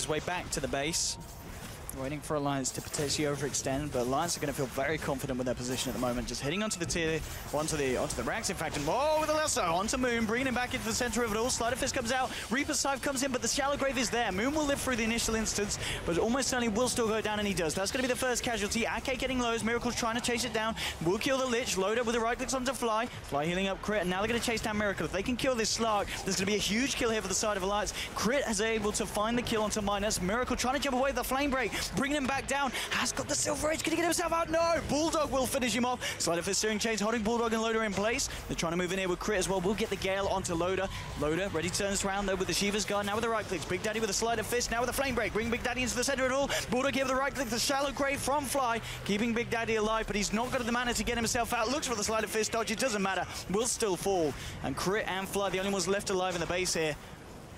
his way back to the base. Waiting for Alliance to potentially overextend, but Alliance are going to feel very confident with their position at the moment. Just heading onto the tier, onto the racks, in fact, and with the lasso onto Moon, bringing him back into the center of it all. Sleight of Fist comes out, Reaper's Scythe comes in, but the Shallow Grave is there. Moon will live through the initial instance, but almost certainly will still go down, and he does. That's going to be the first casualty. Ake getting lows, Miracle's trying to chase it down, will kill the Lich, load up with the right clicks onto Fly. Fly healing up Crit, and now they're going to chase down Miracle. If they can kill this Slark, there's going to be a huge kill here for the side of Alliance. Crit is able to find the kill onto Minus. Miracle trying to jump away with the Flame Break, bringing him back down. Has got the Silver Edge. Can he get himself out? No! Bulldog will finish him off. Sleight of Fist steering chains, holding Bulldog and Loader in place. They're trying to move in here with Crit as well. We'll get the Gale onto Loader. Loader ready to turn this around though with the Shiva's Guard. Now with the right clicks. Big Daddy with a Sleight of Fist. Now with the Flame Break. Bring Big Daddy into the center of it all. Bulldog here with the right click. The Shallow Grave from Fly. Keeping Big Daddy alive, but he's not got the mana to get himself out. Looks for the Sleight of Fist dodge. It doesn't matter. Will still fall. And Crit and Fly, the only ones left alive in the base here.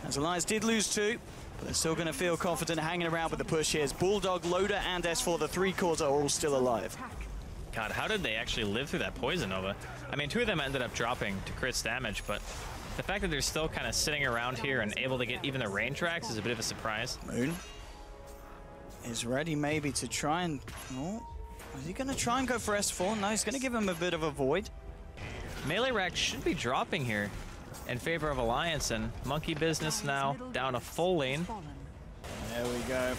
As Alliance did lose 2. But they're still going to feel confident hanging around with the push here. Bulldog, Loader, and S4, the 3 cores are all still alive. God, how did they actually live through that Poison Nova? I mean, 2 of them ended up dropping to Crit's damage, but the fact that they're still kind of sitting around here and able to get even the range racks is a bit of a surprise. Moon is ready maybe to try and... Oh, is he going to try and go for S4? No, he's going to give him a bit of a void. Melee racks should be dropping here in favor of Alliance, and Monkey Business now down a full lane. There we go.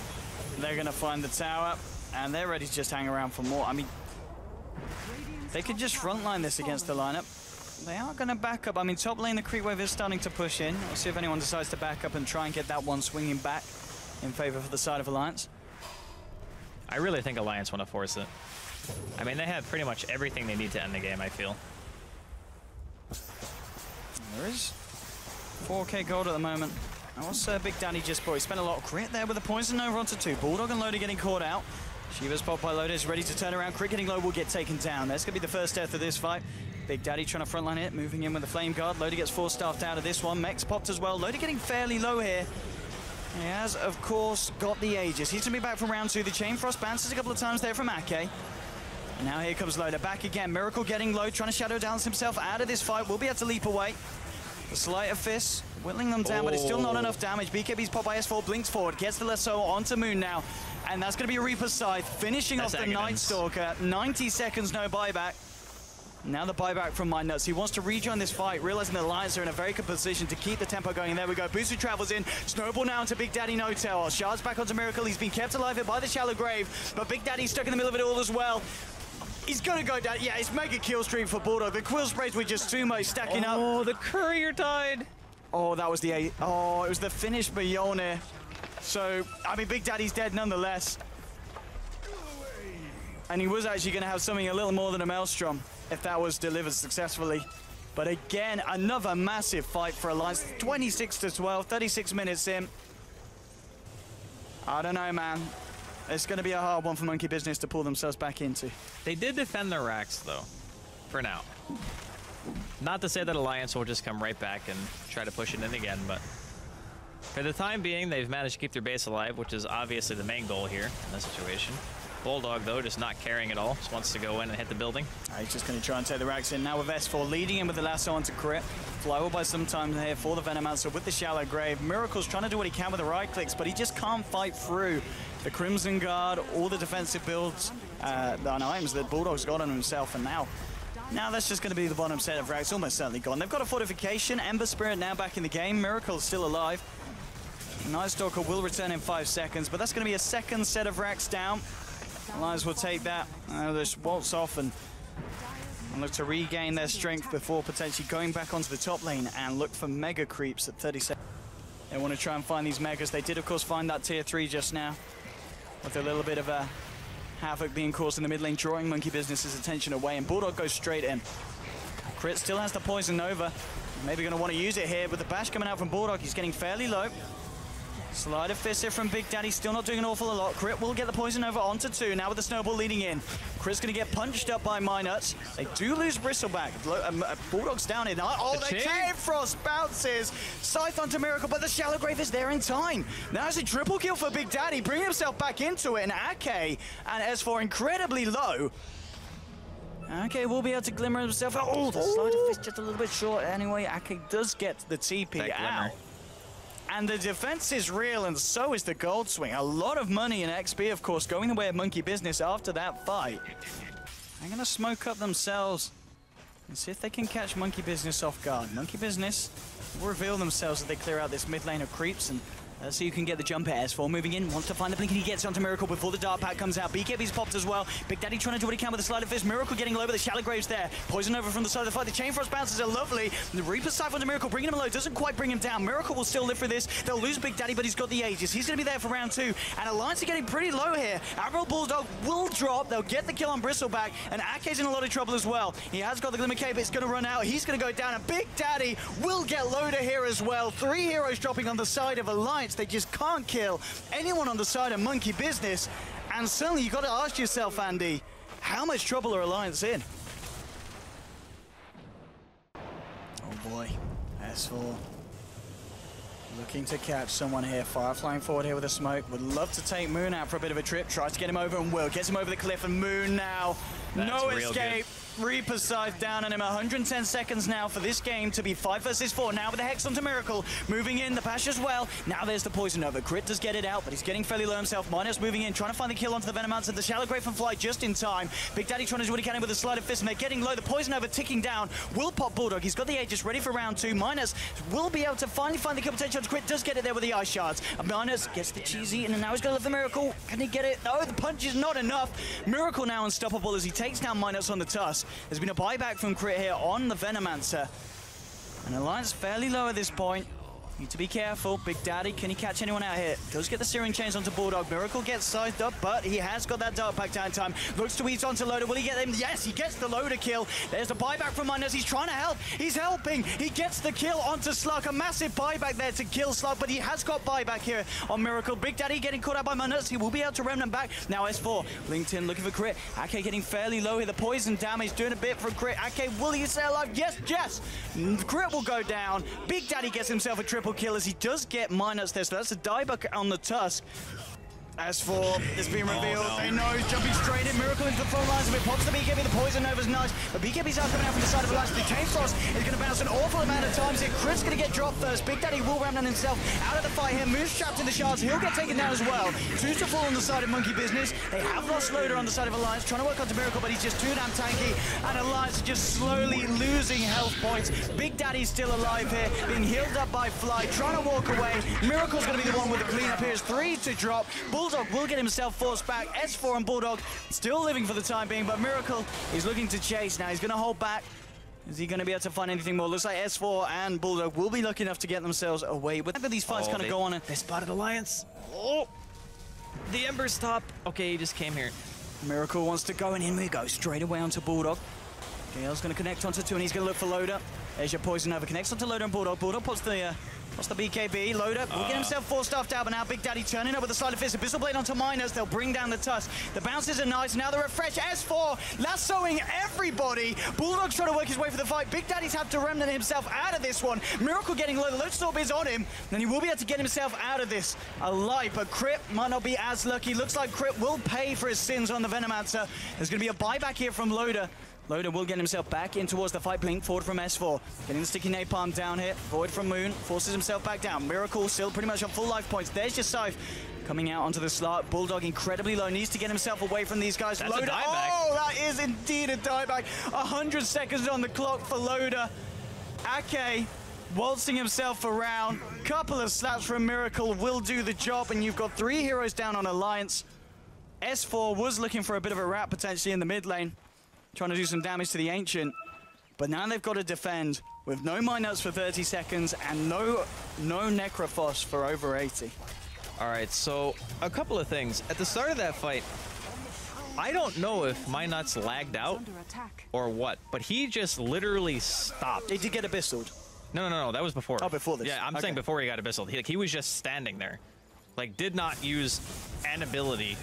They're going to find the tower, and they're ready to just hang around for more. I mean, they could just frontline this against the lineup. They are going to back up. I mean, top lane, the creep wave is starting to push in. We'll see if anyone decides to back up and try and get that one swinging back in favor for the side of Alliance. I really think Alliance want to force it. I mean, they have pretty much everything they need to end the game, I feel. There is 4k gold at the moment. And what's Big Daddy just bought? He spent a lot of Crit there with the Poison Nova onto 2. Bulldog and Loader getting caught out. Shiva's popped by Loader, is ready to turn around. Crit getting low will get taken down. That's going to be the first death of this fight. Big Daddy trying to frontline it, moving in with the Flame Guard. Loader gets 4-staffed out of this one. Mech's popped as well. Loader getting fairly low here. He has, of course, got the Aegis. He's going to be back from round 2. The Chain Frost bounces a couple of times there from Ake. And now here comes Loader back again. Miracle getting low, trying to shadow dance himself out of this fight. Will be able to leap away. The Sleight of Fist, whittling them down, but it's still not enough damage. BKB's pop by S4, blinks forward, gets the lasso onto Moon now. And that's going to be a Reaper's Scythe, finishing off the Night Stalker. 90 seconds, no buyback. Now the buyback from Mindnuts. He wants to rejoin this fight, realizing the Alliance are in a very good position to keep the tempo going. And there we go. Booster travels in. Snowball now into Big Daddy No Tail. Shards back onto Miracle. He's been kept alive here by the Shallow Grave, but Big Daddy's stuck in the middle of it all as well. He's going to go down. Yeah, it's mega kill streak for Bulldog. The Quill Sprays were just too much stacking up. Oh, the Courier died. Oh, that was the... Oh, it was the finish by Mjolnir. So, I mean, Big Daddy's dead nonetheless. And he was actually going to have something a little more than a Maelstrom if that was delivered successfully. But again, another massive fight for Alliance. 26-12, 36 minutes in. I don't know, man. It's going to be a hard one for Monkey Business to pull themselves back into. They did defend their racks, though, for now. Not to say that Alliance will just come right back and try to push it in again, but for the time being, they've managed to keep their base alive, which is obviously the main goal here in this situation. Bulldog, though, just not caring at all. Just wants to go in and hit the building. He's just going to try and take the racks in. Now with S4 leading in with the lasso onto Crit. Fly will by some time here for the Venom Answer with the Shallow Grave. Miracle's trying to do what he can with the right clicks, but he just can't fight through the Crimson Guard, all the defensive builds, and items that Bulldog's got on himself. And now that's just going to be the bottom set of racks, almost certainly gone. They've got a Fortification. Ember Spirit now back in the game. Miracle's still alive. Night Stalker will return in 5 seconds, but that's going to be a second set of racks down. Alliance will take that. They'll just waltz off and look to regain their strength before potentially going back onto the top lane and look for mega creeps at 30 seconds. They want to try and find these megas. They did, of course, find that tier 3 just now, with a little bit of a havoc being caused in the mid lane, drawing Monkey Business's attention away, and Bulldog goes straight in. Crit still has the Poison Nova. Maybe going to want to use it here, with the bash coming out from Bulldog. He's getting fairly low. Sleight of Fist here from Big Daddy, still not doing an awful lot. Crit will get the Poison Nova onto 2, now with the Snowball leading in. Crit's going to get punched up by Minuts. They do lose Bristleback. Bulldog's down in. Oh, the Chain Frost bounces. Scythe onto Miracle, but the Shallow Grave is there in time. Now it's a triple kill for Big Daddy, bringing himself back into it, and Ake and S4 incredibly low. Ake will be able to glimmer himself out. Oh, the Sleight of Fist just a little bit short. Anyway, Ake does get the TP out. And the defense is real, and so is the gold swing. A lot of money in XP, of course, going the way of Monkey Business after that fight. They're going to smoke up themselves and see if they can catch Monkey Business off guard. Monkey Business will reveal themselves as they clear out this mid lane of creeps, and so you can get the jump at S4. Moving in, wants to find the blink, and he gets onto Miracle before the dart pack comes out. BKB's popped as well. Big Daddy trying to do what he can with the Sleight of Fist. Miracle getting low, but the Shallow Graves there. Poison over from the side of the fight. The Chain Frost bounces are lovely. The Reaper Scythe onto Miracle, bringing him low. Doesn't quite bring him down. Miracle will still live for this. They'll lose Big Daddy, but he's got the Aegis. He's going to be there for round 2. And Alliance are getting pretty low here. Admiral Bulldog will drop. They'll get the kill on Bristleback. And Ake's in a lot of trouble as well. He has got the Glimmer Cape, but it's going to run out. He's going to go down. And Big Daddy will get Loader here as well. 3 heroes dropping on the side of Alliance. They just can't kill anyone on the side of Monkey Business. And suddenly you got to ask yourself, Andy, how much trouble are Alliance in? Oh boy, S4 looking to catch someone here. Fire flying forward here with a smoke. Would love to take Moon out for a bit of a trip. Tries to get him over and will. Gets him over the cliff, and Moon now. No escape. Reaper Scythe down on him. 110 seconds now for this game to be 5 versus 4. Now with the Hex onto Miracle. Moving in, the Pash as well. Now there's the Poison Over. Crit does get it out, but he's getting fairly low himself. Minus moving in, trying to find the kill onto the Venomancer. The Shallow Grave and Fly just in time. Big Daddy trying to do what he can with a Sleight of Fist, and they're getting low. The Poison Over ticking down. Will pop Bulldog. He's got the Aegis ready for round 2. Minus will be able to finally find the kill potential. Crit does get it there with the Ice Shards. Minus gets the cheesy, and now he's going to live the Miracle. Can he get it? No, the punch is not enough. Miracle now unstoppable as he takes down Minus on the Tusk. There's been a buyback from Crit here on the Venomancer. And Alliance fairly low at this point. Need to be careful. Big Daddy, can he catch anyone out here? Does get the Searing Chains onto Bulldog. Miracle gets sized up, but he has got that dart pack down time. Looks to ease onto Loader. Will he get him? Yes, he gets the Loader kill. There's the buyback from Minus. He's trying to help. He's helping. He gets the kill onto Slug. A massive buyback there to kill Slug, but he has got buyback here on Miracle. Big Daddy getting caught out by Minus. He will be able to remnant back. Now S4 linked in, looking for Crit. Ake getting fairly low here. The poison damage doing a bit for Crit. Ake, will he stay alive? Yes, yes. Crit will go down. Big Daddy gets himself a triple kill as he does get Minus there, so that's a dieback on the Tusk. As for it's being revealed, they know he's jumping straight in. Miracle into the front lines of it, pops the BKB, the Poison Nova's nice, but BKB's out coming out from the side of the Alliance. The Chain Frost is going to bounce an awful amount of times here. Crit's going to get dropped first. Big Daddy will remnant himself out of the fight here. Moon's trapped in the shards, he'll get taken down as well. 2 to fall on the side of Monkey Business. They have lost Loader on the side of Alliance, trying to work onto Miracle, but he's just too damn tanky, and Alliance just slowly losing health points. Big Daddy's still alive here, being healed up by Fly, trying to walk away. Miracle's going to be the one with the cleanup here. 3 to drop. Bulldog will get himself forced back. S4 and Bulldog still living for the time being, but Miracle is looking to chase now. He's going to hold back. Is he going to be able to find anything more? Looks like S4 and Bulldog will be lucky enough to get themselves away. But these fights kind of go on. They spotted Alliance. Oh, the Ember's top. Okay, he just came here. Miracle wants to go, and in we go. Straight away onto Bulldog. Gale's going to connect onto 2, and he's going to look for Loader. There's your Poison Over. Connects onto Loader and Bulldog. Bulldog puts the BKB. Loader will get himself 4 stuffed out, but now Big Daddy turning up with a Sleight of Fist. Abyssal Blade onto Minus. They'll bring down the Tusk. The bounces are nice. Now the refresh. S4 lassoing everybody. Bulldog's trying to work his way for the fight. Big Daddy's had to remnant himself out of this one. Miracle getting low. The Lodestorm is on him. Then he will be able to get himself out of this alive, but Crit might not be as lucky. Looks like Crit will pay for his sins on the Venomancer. There's going to be a buyback here from Loader. Loader will get himself back in towards the fight. Blink forward from S4. Getting the sticky napalm down here. Void from Moon. Forces himself back down. Miracle still pretty much on full life points. There's your Scythe coming out onto the slot. Bulldog incredibly low. Needs to get himself away from these guys. That's Loader. A dieback. Oh, that is indeed a dieback. 100 seconds on the clock for Loader. Ake waltzing himself around. Couple of slaps from Miracle will do the job. And you've got 3 heroes down on Alliance. S4 was looking for a bit of a wrap potentially in the mid lane, trying to do some damage to the Ancient, but now they've got to defend with no Minuts for 30 seconds and no Necrophos for over 80. All right, so a couple of things. At the start of that fight, I don't know if Minuts lagged out or what, but he just literally stopped. Did he get abyssaled? No, that was before. Oh, before this. Yeah, I'm saying before he got abyssaled. He was just standing there. Like, did not use an ability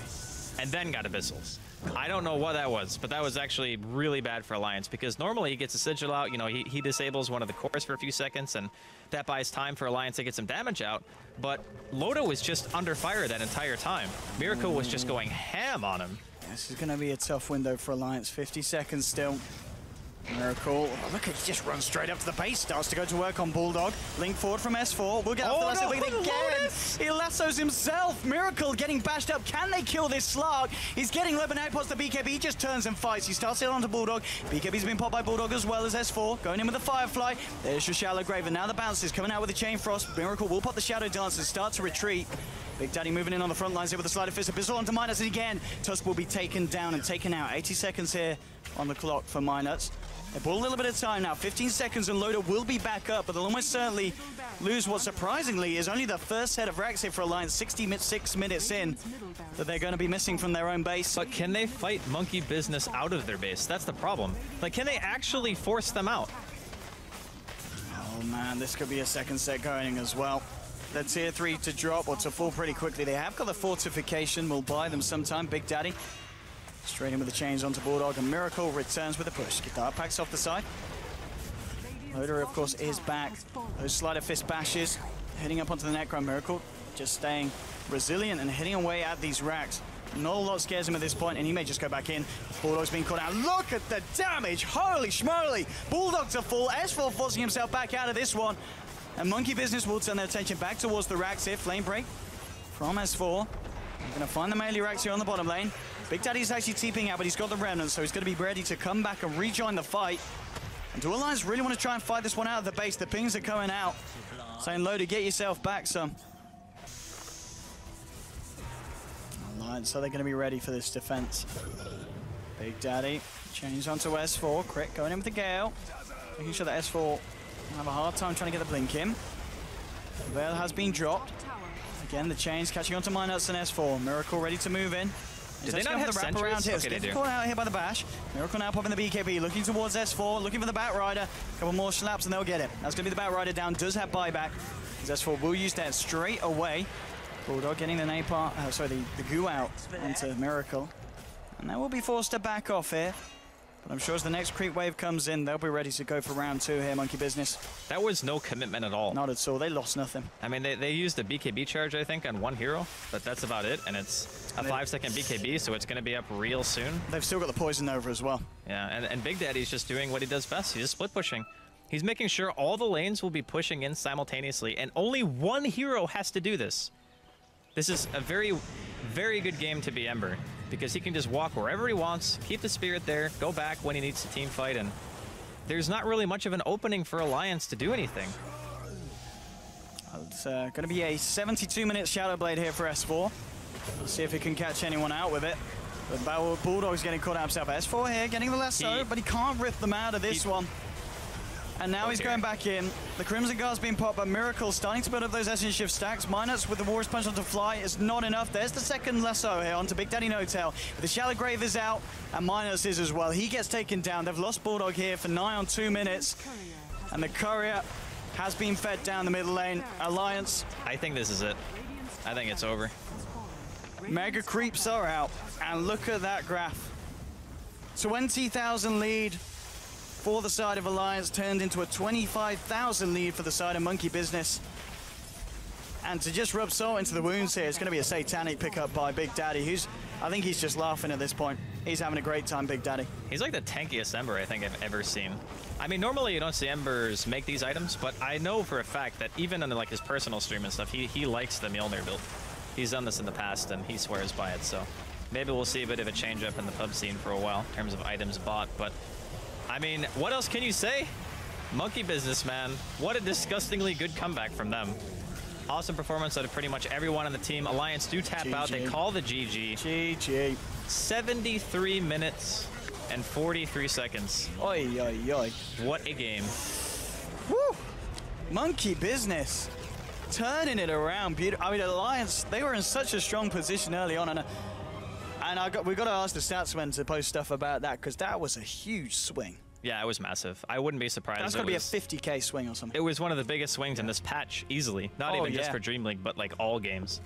and then got abyssaled. I don't know what that was, but that was actually really bad for Alliance, because normally he gets a sigil out, you know, he disables one of the cores for a few seconds, and that buys time for Alliance to get some damage out, but Loda was just under fire that entire time. Miracle was just going ham on him. This is going to be a tough window for Alliance. 50 seconds still. Miracle. Oh, look, he just runs straight up to the base. Starts to go to work on Bulldog. Link forward from S4. We'll get off the lasso again. He lassos himself. Miracle getting bashed up. Can they kill this Slark? He's getting Lebanon past the BKB. He just turns and fights. He starts it onto Bulldog. BKB's been popped by Bulldog as well as S4. Going in with the Firefly. There's your Shallow Grave. And now the bounces coming out with the Chain Frost. Miracle will pop the Shadow Dance and start to retreat. Big Daddy moving in on the front lines here with the Slider Fist. Abyssal onto Minus again. Tusk will be taken down and taken out. 80 seconds here on the clock for Minus. They bought a little bit of time now. 15 seconds and Loader will be back up, but they'll almost certainly lose what surprisingly is only the first set of racks here for Alliance, 66 minutes in, that they're going to be missing from their own base. But can they fight Monkey Business out of their base? That's the problem. Like, can they actually force them out? Oh man, this could be a second set going as well. The tier 3 to drop or to fall pretty quickly. They have got the fortification. Will buy them sometime. Big Daddy straight in with the chains onto Bulldog, and Miracle returns with a push. Guitar packs off the side. Loader, of course, is back. Those Slider Fist bashes heading up onto the Necro. Miracle just staying resilient and hitting away at these racks. Not a lot scares him at this point, and he may just go back in. Bulldog's being caught out. Look at the damage! Holy schmoly! Bulldog to fall. S4 forcing himself back out of this one. And Monkey Business will turn their attention back towards the racks here. Flame break from S4. They're going to find the melee racks here on the bottom lane. Big Daddy's actually TPing out, but he's got the remnants, so he's going to be ready to come back and rejoin the fight. And do Alliance really want to try and fight this one out of the base? The pings are coming out, saying, Loader, get yourself back some. Alliance, so they're going to be ready for this defense. Big Daddy changes onto S4. Crit going in with the Gale. Making sure that S4 will have a hard time trying to get the blink in. Veil has been dropped. Again, the chains catching onto Minuts and S4. Miracle ready to move in. Did they not have the wrap around here? Okay, Caught out here by the bash. Miracle now popping the BKB, looking towards S4, looking for the Batrider. A couple more slaps and they'll get it. That's going to be the Batrider down. Does have buyback. S4 will use that straight away. Bulldog getting the napalm, the goo out onto Miracle. And they will be forced to back off here. But I'm sure as the next creep wave comes in, they'll be ready to go for round 2 here, Monkey Business. That was no commitment at all. Not at all. They lost nothing. I mean, they used a BKB charge, I think, on one hero, but that's about it. And it's a 5-second BKB, so it's going to be up real soon. They've still got the Poison Nova as well. Yeah, and Big Daddy's just doing what he does best. He's just split pushing. He's making sure all the lanes will be pushing in simultaneously, and only one hero has to do this. This is a very, very good game to be Ember, because he can just walk wherever he wants, keep the spirit there, go back when he needs to team fight, and there's not really much of an opening for Alliance to do anything. It's going to be a 72-minute Shadow Blade here for S4. We'll see if he can catch anyone out with it. But Bulldog's getting caught out himself. S4 here getting the lasso, but he can't rip them out of this one. And now he's going back in. The Crimson Guard's being popped, but Miracle starting to build up those Essence Shift stacks. Minus with the Warrior's Punch onto Fly is not enough. There's the second lasso here onto Big Daddy No-Tail. The Shallow Grave is out, and Minus is as well. He gets taken down. They've lost Bulldog here for nigh on 2 minutes. And the Courier has been fed down the middle lane. Alliance. I think this is it. I think it's over. Mega Creeps are out. And look at that graph. 20,000 lead for the side of Alliance turned into a 25,000 lead for the side of Monkey Business. And to just rub salt into the wounds here, it's going to be a satanic pickup by Big Daddy, who's, I think he's just laughing at this point. He's having a great time, Big Daddy. He's like the tankiest Ember I think I've ever seen. I mean, normally you don't see Embers make these items, but I know for a fact that even on like his personal stream and stuff, he likes the Mjolnir build. He's done this in the past and he swears by it, so maybe we'll see a bit of a change up in the pub scene for a while in terms of items bought, but I mean, what else can you say? Monkey Business, man. What a disgustingly good comeback from them. Awesome performance out of pretty much everyone on the team. Alliance do tap out. They call the GG. GG. 73 minutes and 43 seconds. Oi, oi, oi. What a game. Woo! Monkey Business. Turning it around. I mean, Alliance, they were in such a strong position early on. And we've got to ask the statsmen to post stuff about that, because that was a huge swing. Yeah, it was massive. I wouldn't be surprised. That's going to be a 50K swing or something. It was one of the biggest swings in this patch, easily. Not even just for Dreamleague, but like all games.